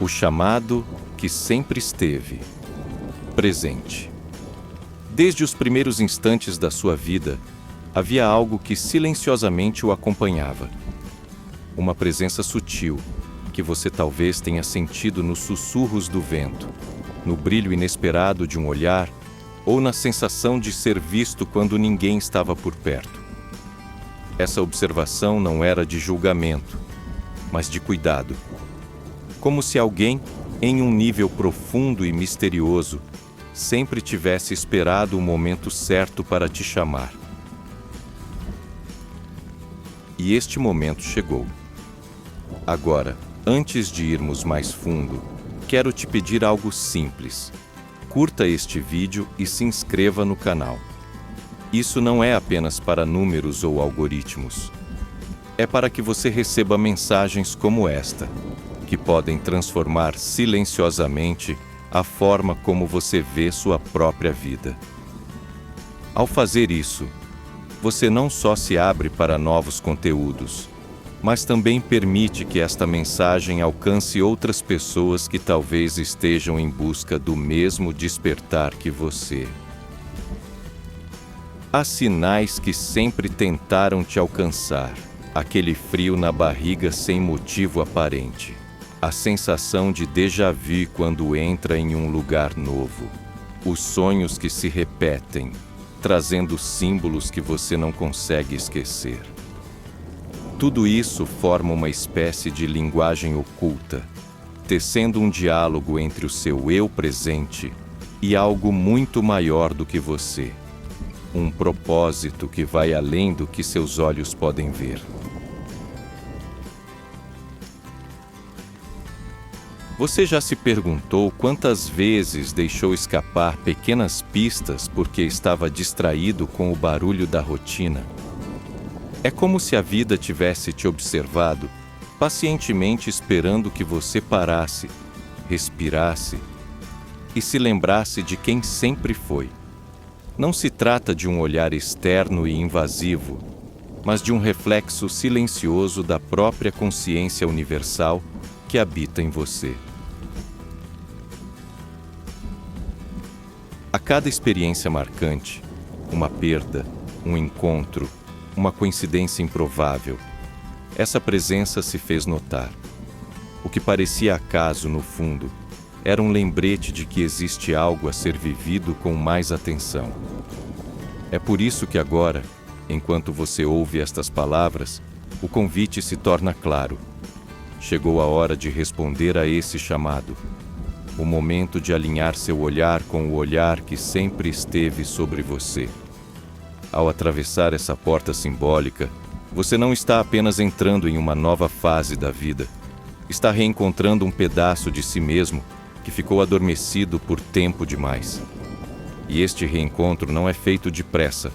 O chamado que sempre esteve presente. Desde os primeiros instantes da sua vida, havia algo que silenciosamente o acompanhava. Uma presença sutil, que você talvez tenha sentido nos sussurros do vento, no brilho inesperado de um olhar ou na sensação de ser visto quando ninguém estava por perto. Essa observação não era de julgamento, mas de cuidado. Como se alguém, em um nível profundo e misterioso, sempre tivesse esperado o momento certo para te chamar. E este momento chegou. Agora, antes de irmos mais fundo, quero te pedir algo simples. Curta este vídeo e se inscreva no canal. Isso não é apenas para números ou algoritmos. É para que você receba mensagens como esta, que podem transformar silenciosamente a forma como você vê sua própria vida. Ao fazer isso, você não só se abre para novos conteúdos, mas também permite que esta mensagem alcance outras pessoas que talvez estejam em busca do mesmo despertar que você. Há sinais que sempre tentaram te alcançar, aquele frio na barriga sem motivo aparente, a sensação de déjà vu quando entra em um lugar novo, os sonhos que se repetem, trazendo símbolos que você não consegue esquecer. Tudo isso forma uma espécie de linguagem oculta, tecendo um diálogo entre o seu eu presente e algo muito maior do que você. Um propósito que vai além do que seus olhos podem ver. Você já se perguntou quantas vezes deixou escapar pequenas pistas porque estava distraído com o barulho da rotina? É como se a vida tivesse te observado, pacientemente esperando que você parasse, respirasse e se lembrasse de quem sempre foi. Não se trata de um olhar externo e invasivo, mas de um reflexo silencioso da própria consciência universal que habita em você. A cada experiência marcante, uma perda, um encontro, uma coincidência improvável, essa presença se fez notar. O que parecia acaso, no fundo, era um lembrete de que existe algo a ser vivido com mais atenção. É por isso que agora, enquanto você ouve estas palavras, o convite se torna claro. Chegou a hora de responder a esse chamado. O momento de alinhar seu olhar com o olhar que sempre esteve sobre você. Ao atravessar essa porta simbólica, você não está apenas entrando em uma nova fase da vida. Está reencontrando um pedaço de si mesmo que ficou adormecido por tempo demais. E este reencontro não é feito de pressa,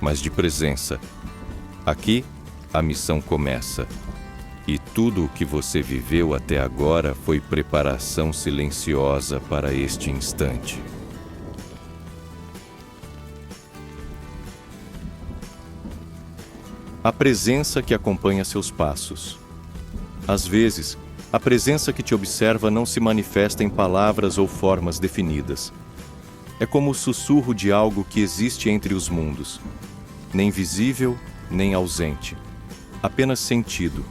mas de presença. Aqui, a missão começa. E tudo o que você viveu até agora foi preparação silenciosa para este instante. A presença que acompanha seus passos. Às vezes, a presença que te observa não se manifesta em palavras ou formas definidas. É como o sussurro de algo que existe entre os mundos, nem visível, nem ausente, apenas sentido.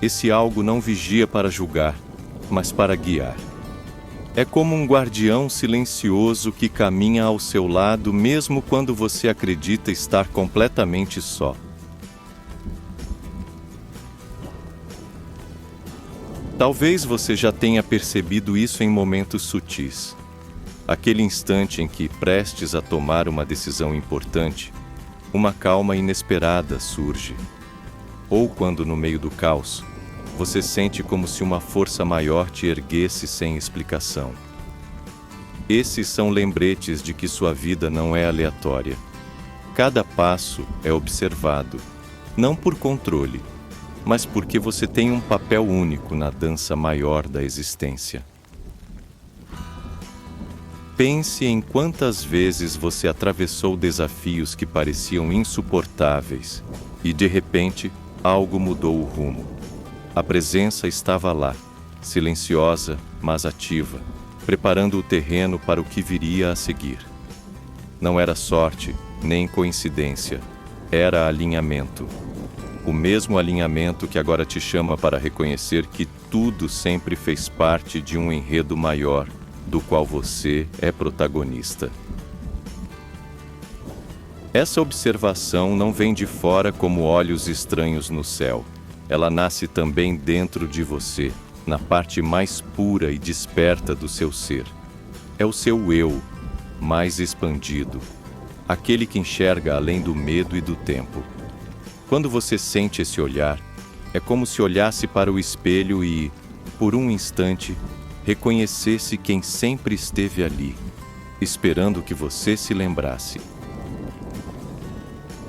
Esse algo não vigia para julgar, mas para guiar. É como um guardião silencioso que caminha ao seu lado mesmo quando você acredita estar completamente só. Talvez você já tenha percebido isso em momentos sutis. Aquele instante em que, prestes a tomar uma decisão importante, uma calma inesperada surge. Ou quando, no meio do caos, você sente como se uma força maior te erguesse sem explicação. Esses são lembretes de que sua vida não é aleatória. Cada passo é observado, não por controle, mas porque você tem um papel único na dança maior da existência. Pense em quantas vezes você atravessou desafios que pareciam insuportáveis e, de repente, algo mudou o rumo. A presença estava lá, silenciosa, mas ativa, preparando o terreno para o que viria a seguir. Não era sorte, nem coincidência, era alinhamento. O mesmo alinhamento que agora te chama para reconhecer que tudo sempre fez parte de um enredo maior, do qual você é protagonista. Essa observação não vem de fora como olhos estranhos no céu. Ela nasce também dentro de você, na parte mais pura e desperta do seu ser. É o seu eu, mais expandido, aquele que enxerga além do medo e do tempo. Quando você sente esse olhar, é como se olhasse para o espelho e, por um instante, reconhecesse quem sempre esteve ali, esperando que você se lembrasse.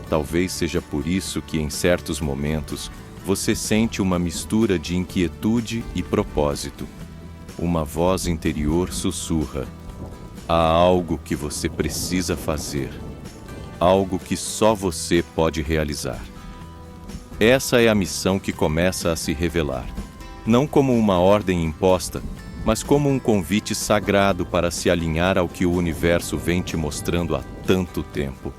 Talvez seja por isso que, em certos momentos, você sente uma mistura de inquietude e propósito. Uma voz interior sussurra: há algo que você precisa fazer, algo que só você pode realizar. Essa é a missão que começa a se revelar, não como uma ordem imposta, mas como um convite sagrado para se alinhar ao que o universo vem te mostrando há tanto tempo.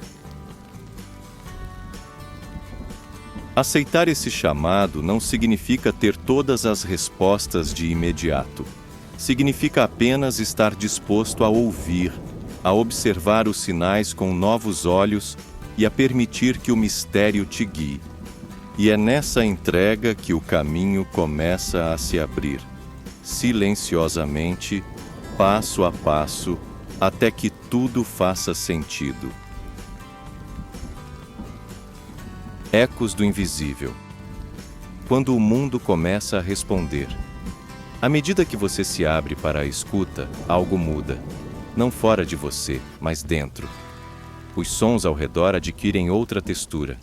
Aceitar esse chamado não significa ter todas as respostas de imediato. Significa apenas estar disposto a ouvir, a observar os sinais com novos olhos e a permitir que o mistério te guie. E é nessa entrega que o caminho começa a se abrir, silenciosamente, passo a passo, até que tudo faça sentido. Ecos do invisível. Quando o mundo começa a responder. À medida que você se abre para a escuta, algo muda. Não fora de você, mas dentro. Os sons ao redor adquirem outra textura.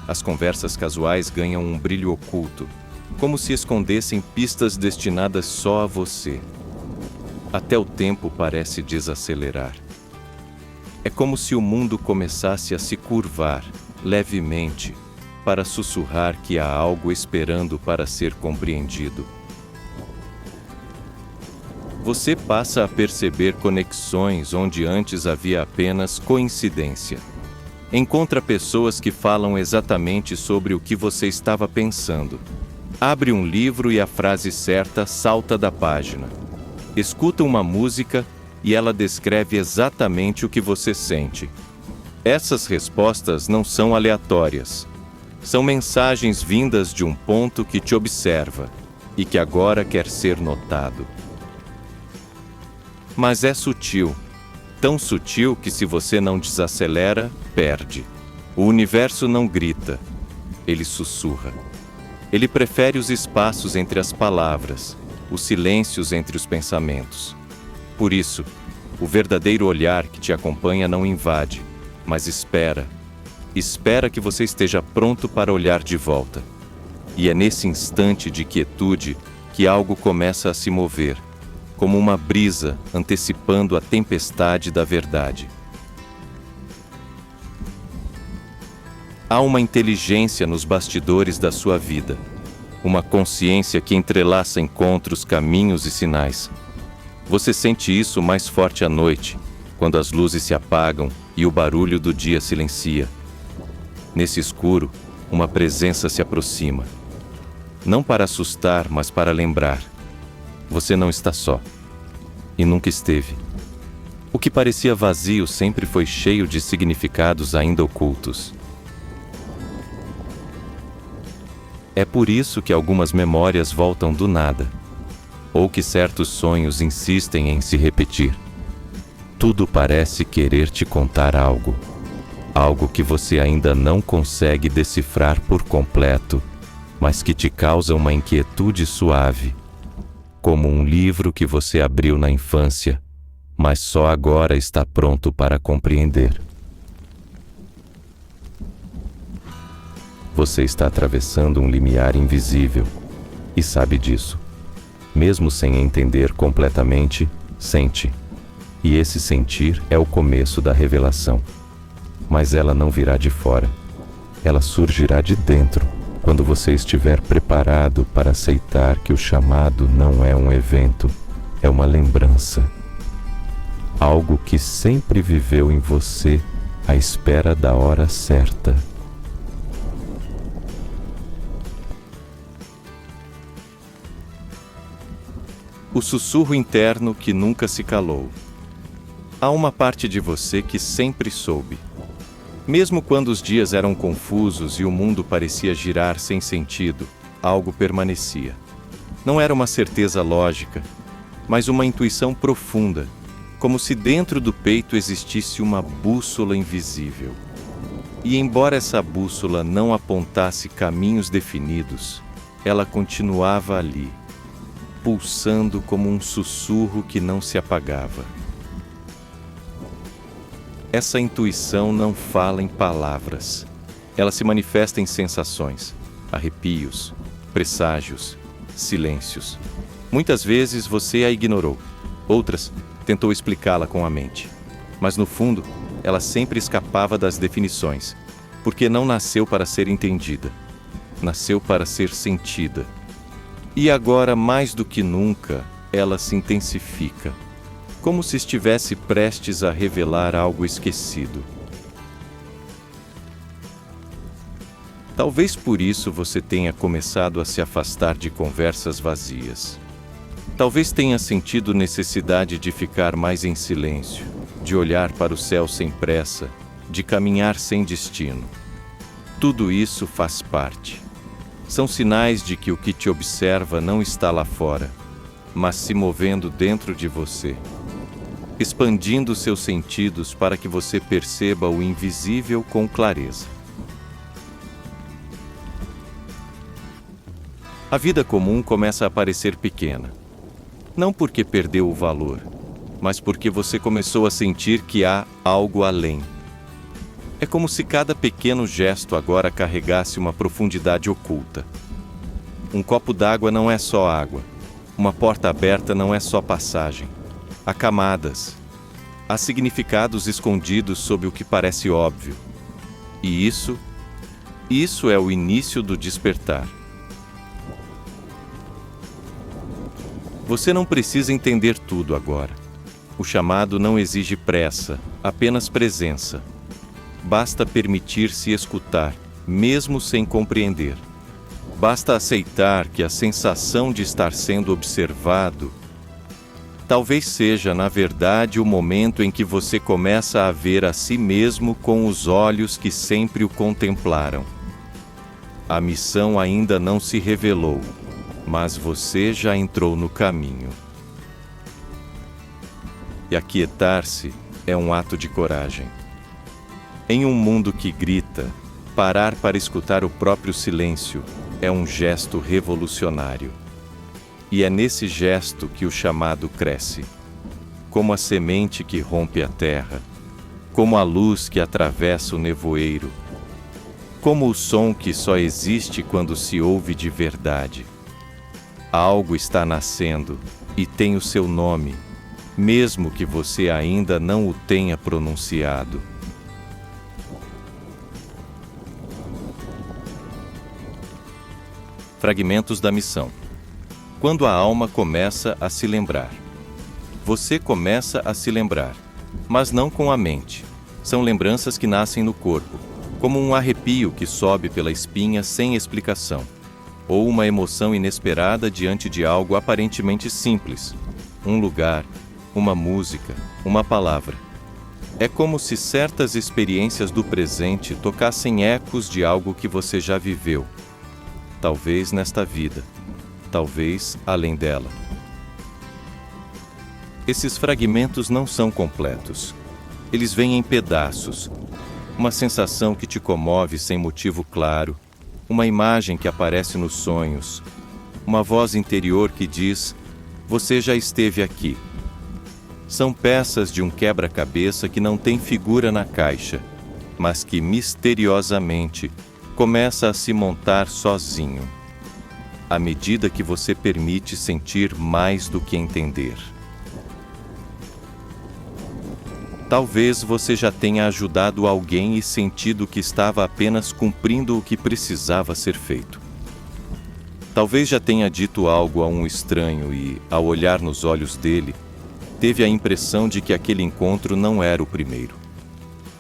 As conversas casuais ganham um brilho oculto, como se escondessem pistas destinadas só a você. Até o tempo parece desacelerar. É como se o mundo começasse a se curvar, levemente, para sussurrar que há algo esperando para ser compreendido. Você passa a perceber conexões onde antes havia apenas coincidência. Encontra pessoas que falam exatamente sobre o que você estava pensando. Abre um livro e a frase certa salta da página. Escuta uma música e ela descreve exatamente o que você sente. Essas respostas não são aleatórias. São mensagens vindas de um ponto que te observa e que agora quer ser notado. Mas é sutil, tão sutil que se você não desacelera, perde. O universo não grita, ele sussurra. Ele prefere os espaços entre as palavras, os silêncios entre os pensamentos. Por isso, o verdadeiro olhar que te acompanha não invade, mas espera. Espera que você esteja pronto para olhar de volta. E é nesse instante de quietude que algo começa a se mover, como uma brisa antecipando a tempestade da verdade. Há uma inteligência nos bastidores da sua vida, uma consciência que entrelaça encontros, caminhos e sinais. Você sente isso mais forte à noite, quando as luzes se apagam e o barulho do dia silencia. Nesse escuro, uma presença se aproxima. Não para assustar, mas para lembrar. Você não está só. E nunca esteve. O que parecia vazio sempre foi cheio de significados ainda ocultos. É por isso que algumas memórias voltam do nada, ou que certos sonhos insistem em se repetir. Tudo parece querer te contar algo, algo que você ainda não consegue decifrar por completo, mas que te causa uma inquietude suave, como um livro que você abriu na infância, mas só agora está pronto para compreender. Você está atravessando um limiar invisível e sabe disso. Mesmo sem entender completamente, sente. E esse sentir é o começo da revelação. Mas ela não virá de fora. Ela surgirá de dentro, Quando você estiver preparado para aceitar que o chamado não é um evento, é uma lembrança. Algo que sempre viveu em você à espera da hora certa. O sussurro interno que nunca se calou. Há uma parte de você que sempre soube. Mesmo quando os dias eram confusos e o mundo parecia girar sem sentido, algo permanecia. Não era uma certeza lógica, mas uma intuição profunda, como se dentro do peito existisse uma bússola invisível. E embora essa bússola não apontasse caminhos definidos, ela continuava ali, pulsando como um sussurro que não se apagava. Essa intuição não fala em palavras. Ela se manifesta em sensações, arrepios, presságios, silêncios. Muitas vezes você a ignorou, outras tentou explicá-la com a mente. Mas no fundo, ela sempre escapava das definições, porque não nasceu para ser entendida, nasceu para ser sentida. E agora, mais do que nunca, ela se intensifica, como se estivesse prestes a revelar algo esquecido. Talvez por isso você tenha começado a se afastar de conversas vazias. Talvez tenha sentido necessidade de ficar mais em silêncio, de olhar para o céu sem pressa, de caminhar sem destino. Tudo isso faz parte. São sinais de que o que te observa não está lá fora, mas se movendo dentro de você, expandindo seus sentidos para que você perceba o invisível com clareza. A vida comum começa a parecer pequena, não porque perdeu o valor, mas porque você começou a sentir que há algo além. É como se cada pequeno gesto agora carregasse uma profundidade oculta. Um copo d'água não é só água. Uma porta aberta não é só passagem. Há camadas. Há significados escondidos sob o que parece óbvio. E isso é o início do despertar. Você não precisa entender tudo agora. O chamado não exige pressa, apenas presença. Basta permitir-se escutar, mesmo sem compreender. Basta aceitar que a sensação de estar sendo observado talvez seja, na verdade, o momento em que você começa a ver a si mesmo com os olhos que sempre o contemplaram. A missão ainda não se revelou, mas você já entrou no caminho. E aquietar-se é um ato de coragem. Em um mundo que grita, parar para escutar o próprio silêncio é um gesto revolucionário. E é nesse gesto que o chamado cresce, como a semente que rompe a terra, como a luz que atravessa o nevoeiro, como o som que só existe quando se ouve de verdade. Algo está nascendo e tem o seu nome, mesmo que você ainda não o tenha pronunciado. Fragmentos da missão. Quando a alma começa a se lembrar. Você começa a se lembrar, mas não com a mente. São lembranças que nascem no corpo, como um arrepio que sobe pela espinha sem explicação, ou uma emoção inesperada diante de algo aparentemente simples, um lugar, uma música, uma palavra. É como se certas experiências do presente tocassem ecos de algo que você já viveu, talvez nesta vida, talvez além dela. Esses fragmentos não são completos. Eles vêm em pedaços. Uma sensação que te comove sem motivo claro, uma imagem que aparece nos sonhos, uma voz interior que diz: "Você já esteve aqui." São peças de um quebra-cabeça que não tem figura na caixa, mas que misteriosamente começa a se montar sozinho, à medida que você permite sentir mais do que entender. Talvez você já tenha ajudado alguém e sentido que estava apenas cumprindo o que precisava ser feito. Talvez já tenha dito algo a um estranho e, ao olhar nos olhos dele, teve a impressão de que aquele encontro não era o primeiro.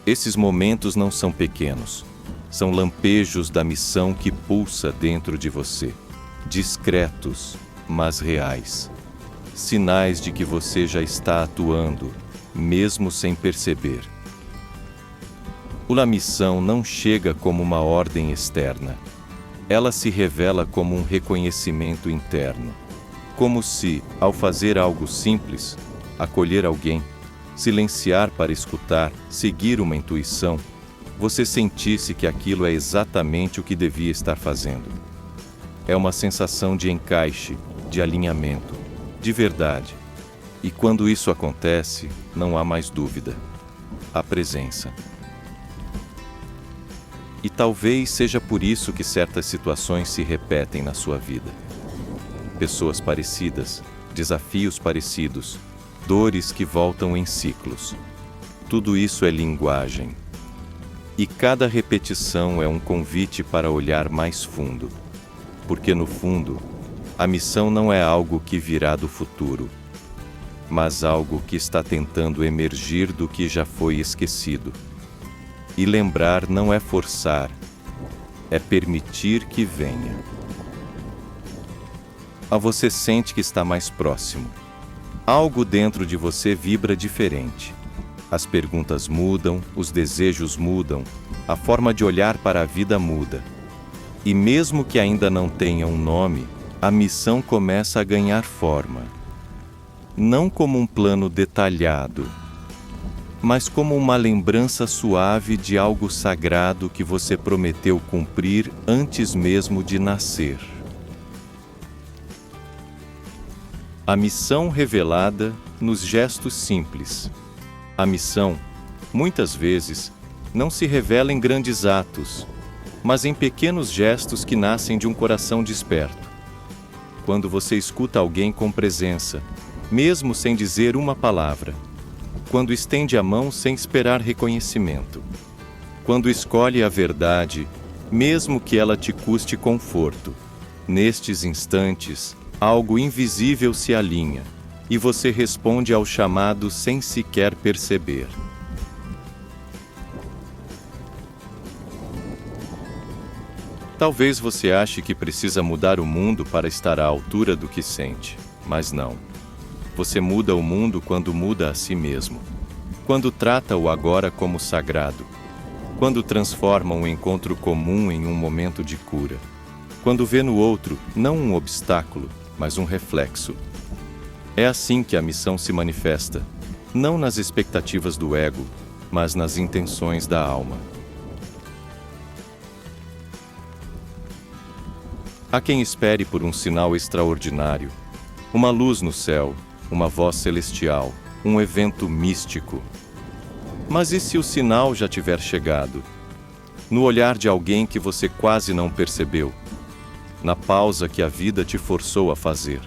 Esses momentos não são pequenos. São lampejos da missão que pulsa dentro de você, discretos, mas reais. Sinais de que você já está atuando, mesmo sem perceber. A missão não chega como uma ordem externa. Ela se revela como um reconhecimento interno. Como se, ao fazer algo simples, acolher alguém, silenciar para escutar, seguir uma intuição, você sentisse que aquilo é exatamente o que devia estar fazendo. É uma sensação de encaixe, de alinhamento, de verdade. E quando isso acontece, não há mais dúvida. Há presença. E talvez seja por isso que certas situações se repetem na sua vida. Pessoas parecidas, desafios parecidos, dores que voltam em ciclos. Tudo isso é linguagem. E cada repetição é um convite para olhar mais fundo. Porque, no fundo, a missão não é algo que virá do futuro, mas algo que está tentando emergir do que já foi esquecido. E lembrar não é forçar, é permitir que venha. Você sente que está mais próximo. Algo dentro de você vibra diferente. As perguntas mudam, os desejos mudam, a forma de olhar para a vida muda. E mesmo que ainda não tenha um nome, a missão começa a ganhar forma. Não como um plano detalhado, mas como uma lembrança suave de algo sagrado que você prometeu cumprir antes mesmo de nascer. A missão revelada nos gestos simples. A missão, muitas vezes, não se revela em grandes atos, mas em pequenos gestos que nascem de um coração desperto. Quando você escuta alguém com presença, mesmo sem dizer uma palavra. Quando estende a mão sem esperar reconhecimento. Quando escolhe a verdade, mesmo que ela te custe conforto. Nestes instantes, algo invisível se alinha, e você responde ao chamado sem sequer perceber. Talvez você ache que precisa mudar o mundo para estar à altura do que sente, mas não. Você muda o mundo quando muda a si mesmo. Quando trata o agora como sagrado. Quando transforma um encontro comum em um momento de cura. Quando vê no outro não um obstáculo, mas um reflexo. É assim que a missão se manifesta, não nas expectativas do ego, mas nas intenções da alma. Há quem espere por um sinal extraordinário, uma luz no céu, uma voz celestial, um evento místico. Mas e se o sinal já tiver chegado? No olhar de alguém que você quase não percebeu? Na pausa que a vida te forçou a fazer?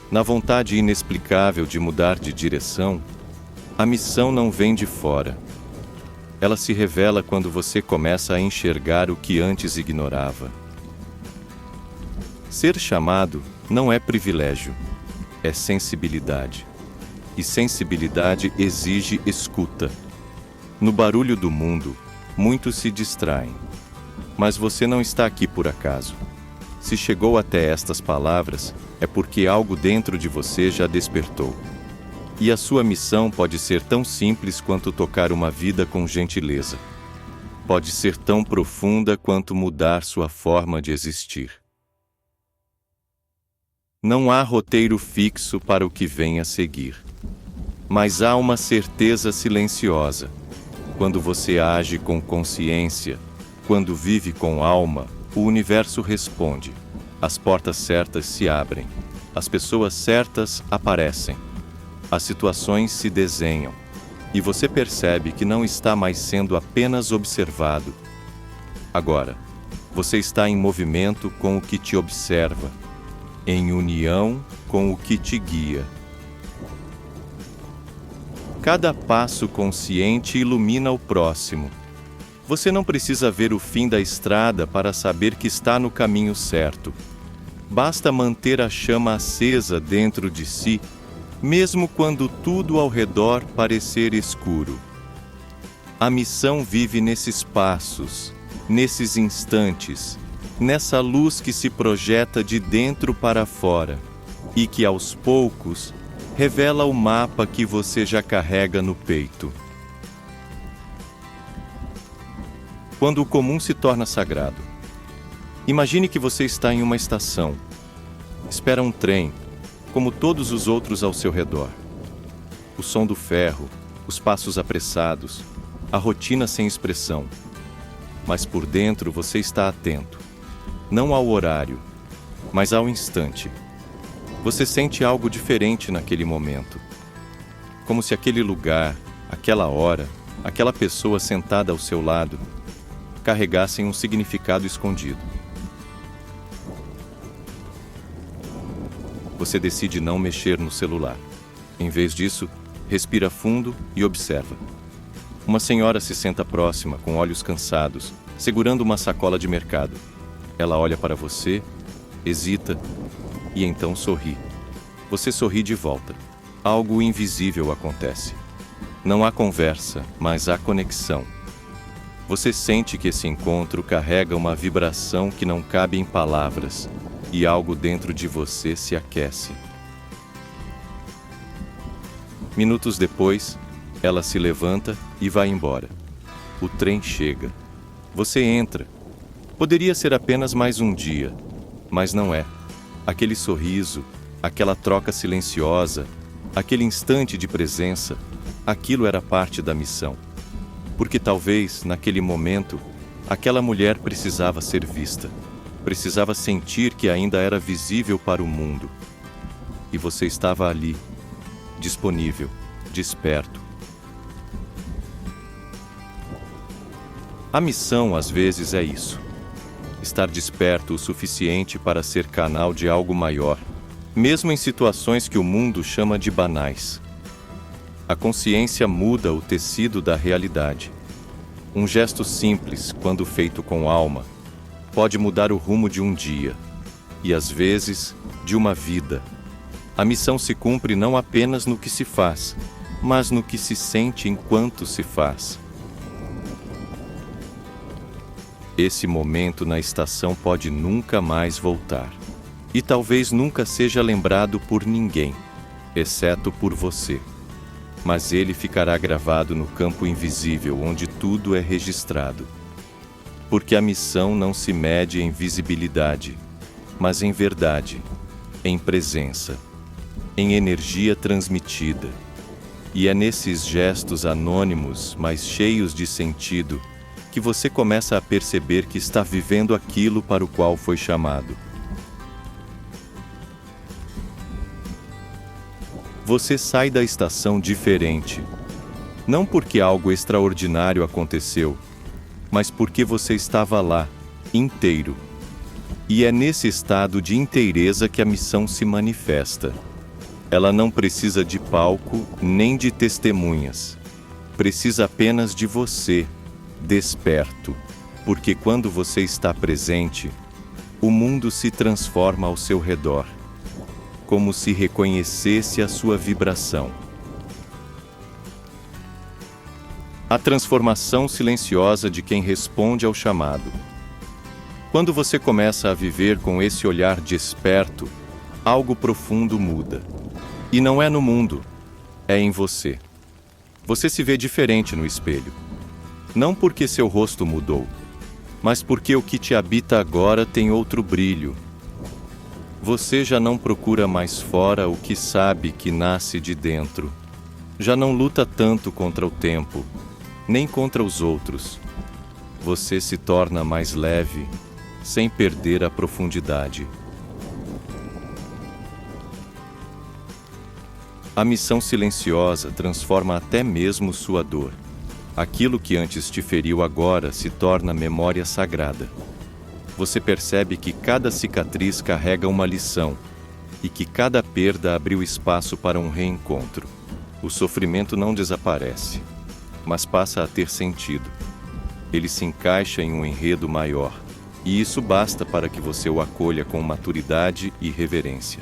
Na vontade inexplicável de mudar de direção? A missão não vem de fora. Ela se revela quando você começa a enxergar o que antes ignorava. Ser chamado não é privilégio, é sensibilidade. E sensibilidade exige escuta. No barulho do mundo, muitos se distraem. Mas você não está aqui por acaso. Se chegou até estas palavras, é porque algo dentro de você já despertou. E a sua missão pode ser tão simples quanto tocar uma vida com gentileza. Pode ser tão profunda quanto mudar sua forma de existir. Não há roteiro fixo para o que vem a seguir. Mas há uma certeza silenciosa. Quando você age com consciência, quando vive com alma, o universo responde. As portas certas se abrem. As pessoas certas aparecem. As situações se desenham. E você percebe que não está mais sendo apenas observado. Agora, você está em movimento com o que te observa, em união com o que te guia. Cada passo consciente ilumina o próximo. Você não precisa ver o fim da estrada para saber que está no caminho certo. Basta manter a chama acesa dentro de si, mesmo quando tudo ao redor parecer escuro. A missão vive nesses passos, nesses instantes, nessa luz que se projeta de dentro para fora e que, aos poucos, revela o mapa que você já carrega no peito. Quando o comum se torna sagrado. Imagine que você está em uma estação. Espera um trem, como todos os outros ao seu redor. O som do ferro, os passos apressados, a rotina sem expressão. Mas por dentro você está atento, não ao horário, mas ao instante. Você sente algo diferente naquele momento. Como se aquele lugar, aquela hora, aquela pessoa sentada ao seu lado, carregassem um significado escondido. Você decide não mexer no celular. Em vez disso, respira fundo e observa. Uma senhora se senta próxima, com olhos cansados, segurando uma sacola de mercado. Ela olha para você, hesita e então sorri. Você sorri de volta. Algo invisível acontece. Não há conversa, mas há conexão. Você sente que esse encontro carrega uma vibração que não cabe em palavras, e algo dentro de você se aquece. Minutos depois, ela se levanta e vai embora. O trem chega. Você entra. Poderia ser apenas mais um dia, mas não é. Aquele sorriso, aquela troca silenciosa, aquele instante de presença, aquilo era parte da missão. Porque talvez, naquele momento, aquela mulher precisava ser vista. Precisava sentir que ainda era visível para o mundo. E você estava ali, disponível, desperto. A missão, às vezes, é isso. Estar desperto o suficiente para ser canal de algo maior, mesmo em situações que o mundo chama de banais. A consciência muda o tecido da realidade. Um gesto simples, quando feito com alma, pode mudar o rumo de um dia, e às vezes, de uma vida. A missão se cumpre não apenas no que se faz, mas no que se sente enquanto se faz. Esse momento na estação pode nunca mais voltar. E talvez nunca seja lembrado por ninguém, exceto por você. Mas ele ficará gravado no campo invisível, onde tudo é registrado. Porque a missão não se mede em visibilidade, mas em verdade, em presença, em energia transmitida. E é nesses gestos anônimos, mas cheios de sentido, que você começa a perceber que está vivendo aquilo para o qual foi chamado. Você sai da estação diferente, não porque algo extraordinário aconteceu, mas porque você estava lá, inteiro. E é nesse estado de inteireza que a missão se manifesta. Ela não precisa de palco nem de testemunhas. Precisa apenas de você, desperto, porque quando você está presente, o mundo se transforma ao seu redor, como se reconhecesse a sua vibração. A transformação silenciosa de quem responde ao chamado. Quando você começa a viver com esse olhar desperto, algo profundo muda. E não é no mundo, é em você. Você se vê diferente no espelho. Não porque seu rosto mudou, mas porque o que te habita agora tem outro brilho. Você já não procura mais fora o que sabe que nasce de dentro. Já não luta tanto contra o tempo, nem contra os outros. Você se torna mais leve, sem perder a profundidade. A missão silenciosa transforma até mesmo sua dor. Aquilo que antes te feriu agora se torna memória sagrada. Você percebe que cada cicatriz carrega uma lição e que cada perda abriu espaço para um reencontro. O sofrimento não desaparece, mas passa a ter sentido. Ele se encaixa em um enredo maior, e isso basta para que você o acolha com maturidade e reverência.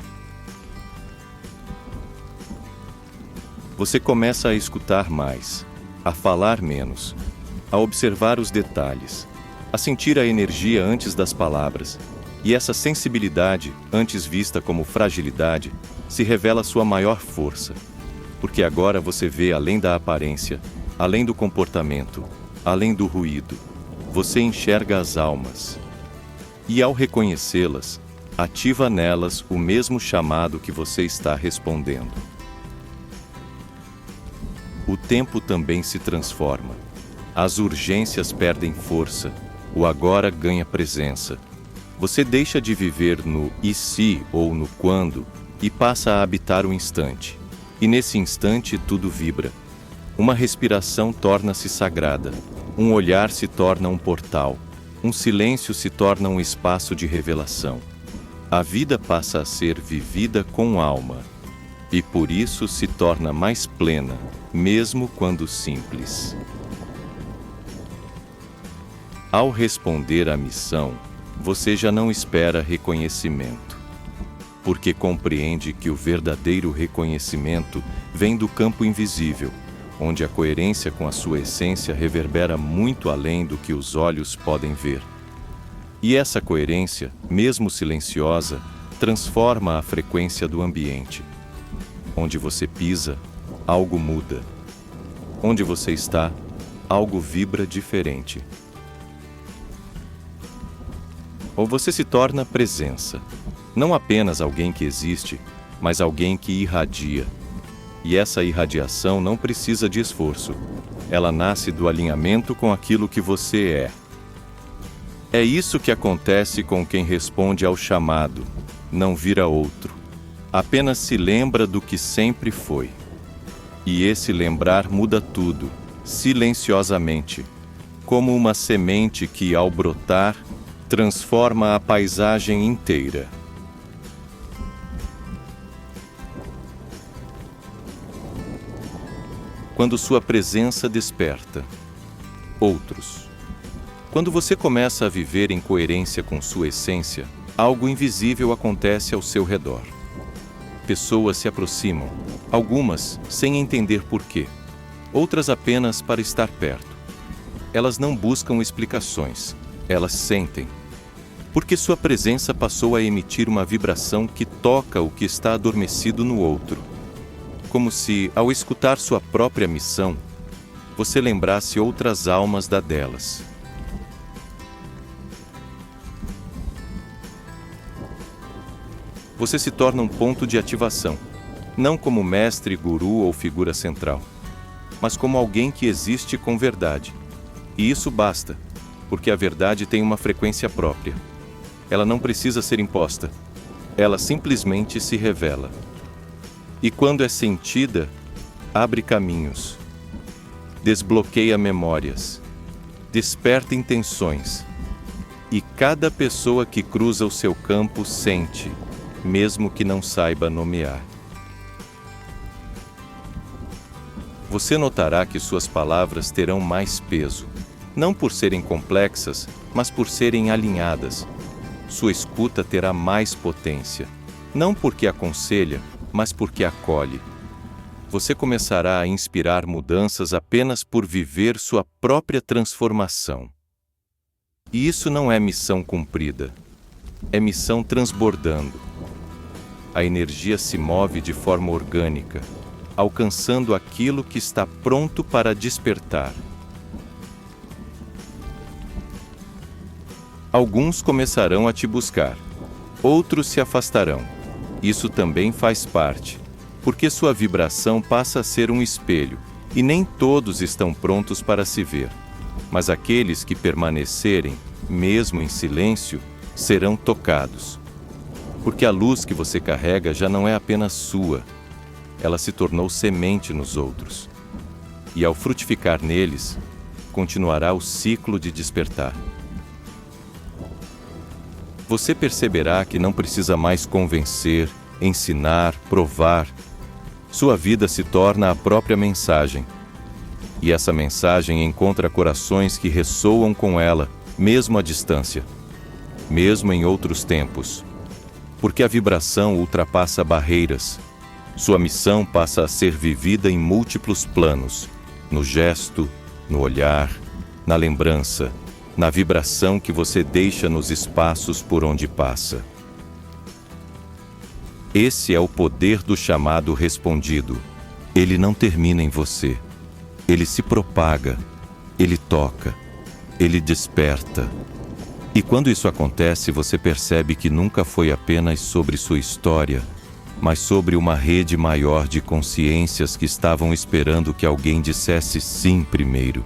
Você começa a escutar mais, a falar menos, a observar os detalhes, a sentir a energia antes das palavras, e essa sensibilidade, antes vista como fragilidade, se revela sua maior força, porque agora você vê além da aparência, além do comportamento, além do ruído. Você enxerga as almas. E ao reconhecê-las, ativa nelas o mesmo chamado que você está respondendo. O tempo também se transforma. As urgências perdem força, o agora ganha presença. Você deixa de viver no e se ou no quando e passa a habitar o instante. E nesse instante tudo vibra. Uma respiração torna-se sagrada, um olhar se torna um portal, um silêncio se torna um espaço de revelação. A vida passa a ser vivida com alma, e por isso se torna mais plena, mesmo quando simples. Ao responder à missão, você já não espera reconhecimento, porque compreende que o verdadeiro reconhecimento vem do campo invisível, onde a coerência com a sua essência reverbera muito além do que os olhos podem ver. E essa coerência, mesmo silenciosa, transforma a frequência do ambiente. Onde você pisa, algo muda. Onde você está, algo vibra diferente. Ou você se torna presença, não apenas alguém que existe, mas alguém que irradia. E essa irradiação não precisa de esforço. Ela nasce do alinhamento com aquilo que você é. É isso que acontece com quem responde ao chamado, não vira outro. Apenas se lembra do que sempre foi. E esse lembrar muda tudo, silenciosamente, como uma semente que, ao brotar, transforma a paisagem inteira. Quando sua presença desperta. Outros. Quando você começa a viver em coerência com sua essência, algo invisível acontece ao seu redor. Pessoas se aproximam, algumas sem entender porquê, outras apenas para estar perto. Elas não buscam explicações, elas sentem. Porque sua presença passou a emitir uma vibração que toca o que está adormecido no outro. Como se, ao escutar sua própria missão, você lembrasse outras almas da delas. Você se torna um ponto de ativação, não como mestre, guru ou figura central, mas como alguém que existe com verdade. E isso basta, porque a verdade tem uma frequência própria. Ela não precisa ser imposta, ela simplesmente se revela. E quando é sentida, abre caminhos, desbloqueia memórias, desperta intenções. E cada pessoa que cruza o seu campo sente, mesmo que não saiba nomear. Você notará que suas palavras terão mais peso, não por serem complexas, mas por serem alinhadas. Sua escuta terá mais potência, não porque aconselha, mas porque acolhe. Você começará a inspirar mudanças apenas por viver sua própria transformação. E isso não é missão cumprida, é missão transbordando. A energia se move de forma orgânica, alcançando aquilo que está pronto para despertar. Alguns começarão a te buscar, outros se afastarão. Isso também faz parte, porque sua vibração passa a ser um espelho, e nem todos estão prontos para se ver. Mas aqueles que permanecerem, mesmo em silêncio, serão tocados. Porque a luz que você carrega já não é apenas sua, ela se tornou semente nos outros. E ao frutificar neles, continuará o ciclo de despertar. Você perceberá que não precisa mais convencer, ensinar, provar. Sua vida se torna a própria mensagem. E essa mensagem encontra corações que ressoam com ela, mesmo à distância, mesmo em outros tempos. Porque a vibração ultrapassa barreiras. Sua missão passa a ser vivida em múltiplos planos, no gesto, no olhar, na lembrança, na vibração que você deixa nos espaços por onde passa. Esse é o poder do chamado respondido. Ele não termina em você. Ele se propaga, ele toca, ele desperta. E quando isso acontece, você percebe que nunca foi apenas sobre sua história, mas sobre uma rede maior de consciências que estavam esperando que alguém dissesse sim primeiro.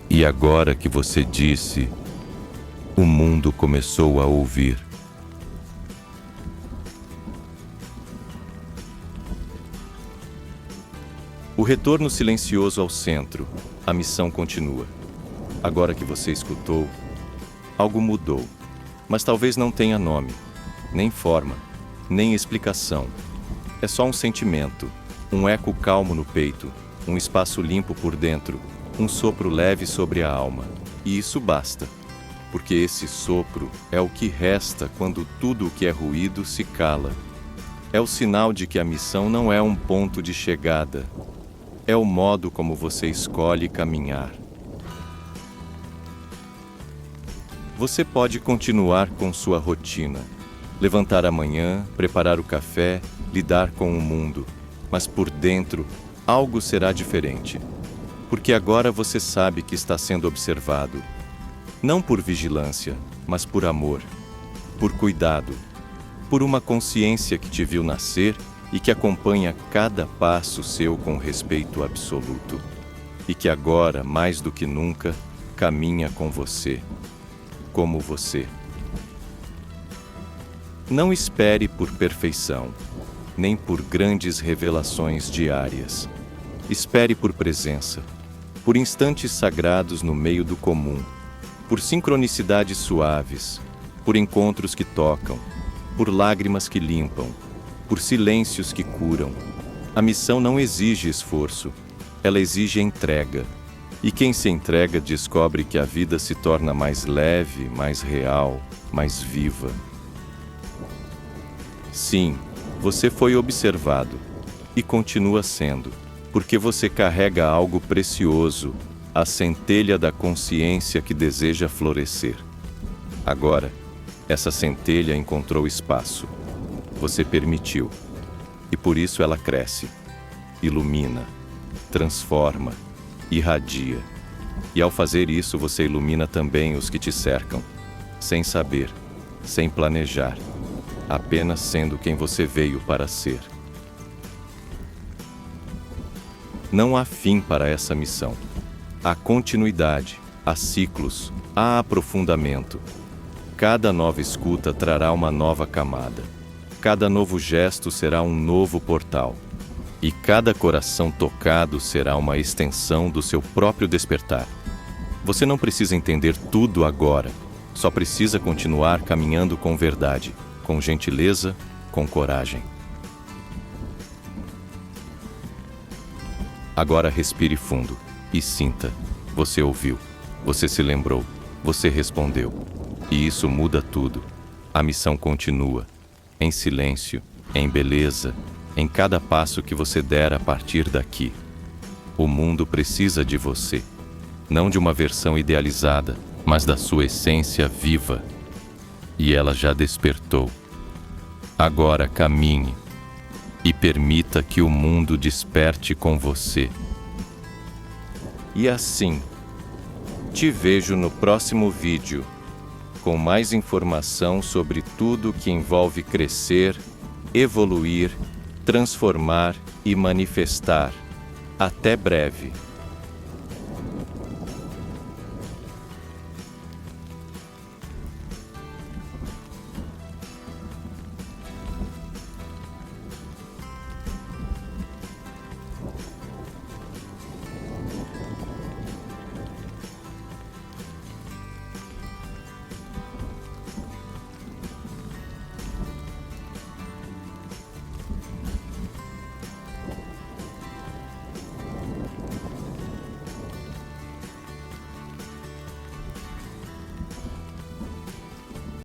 E agora que você disse, o mundo começou a ouvir. O retorno silencioso ao centro. A missão continua. Agora que você escutou, algo mudou. Mas talvez não tenha nome, nem forma, nem explicação. É só um sentimento, um eco calmo no peito, um espaço limpo por dentro, um sopro leve sobre a alma. E isso basta, porque esse sopro é o que resta quando tudo o que é ruído se cala. É o sinal de que a missão não é um ponto de chegada. É o modo como você escolhe caminhar. Você pode continuar com sua rotina. Levantar amanhã, preparar o café, lidar com o mundo. Mas por dentro, algo será diferente. Porque agora você sabe que está sendo observado. Não por vigilância, mas por amor. Por cuidado. Por uma consciência que te viu nascer e que acompanha cada passo seu com respeito absoluto. E que agora, mais do que nunca, caminha com você. Como você. Não espere por perfeição, nem por grandes revelações diárias. Espere por presença, por instantes sagrados no meio do comum, por sincronicidades suaves, por encontros que tocam, por lágrimas que limpam, por silêncios que curam. A missão não exige esforço, ela exige entrega. E quem se entrega descobre que a vida se torna mais leve, mais real, mais viva. Sim, você foi observado e continua sendo, porque você carrega algo precioso, a centelha da consciência que deseja florescer. Agora, essa centelha encontrou espaço. Você permitiu, e por isso ela cresce, ilumina, transforma, irradia. E ao fazer isso, você ilumina também os que te cercam, sem saber, sem planejar, apenas sendo quem você veio para ser. Não há fim para essa missão. Há continuidade, há ciclos, há aprofundamento. Cada nova escuta trará uma nova camada. Cada novo gesto será um novo portal. E cada coração tocado será uma extensão do seu próprio despertar. Você não precisa entender tudo agora. Só precisa continuar caminhando com verdade, com gentileza, com coragem. Agora respire fundo e sinta. Você ouviu, você se lembrou, você respondeu. E isso muda tudo. A missão continua. Em silêncio, em beleza, em cada passo que você der a partir daqui. O mundo precisa de você. Não de uma versão idealizada, mas da sua essência viva. E ela já despertou. Agora caminhe e permita que o mundo desperte com você. E assim, te vejo no próximo vídeo, com mais informação sobre tudo que envolve crescer, evoluir, transformar e manifestar. Até breve.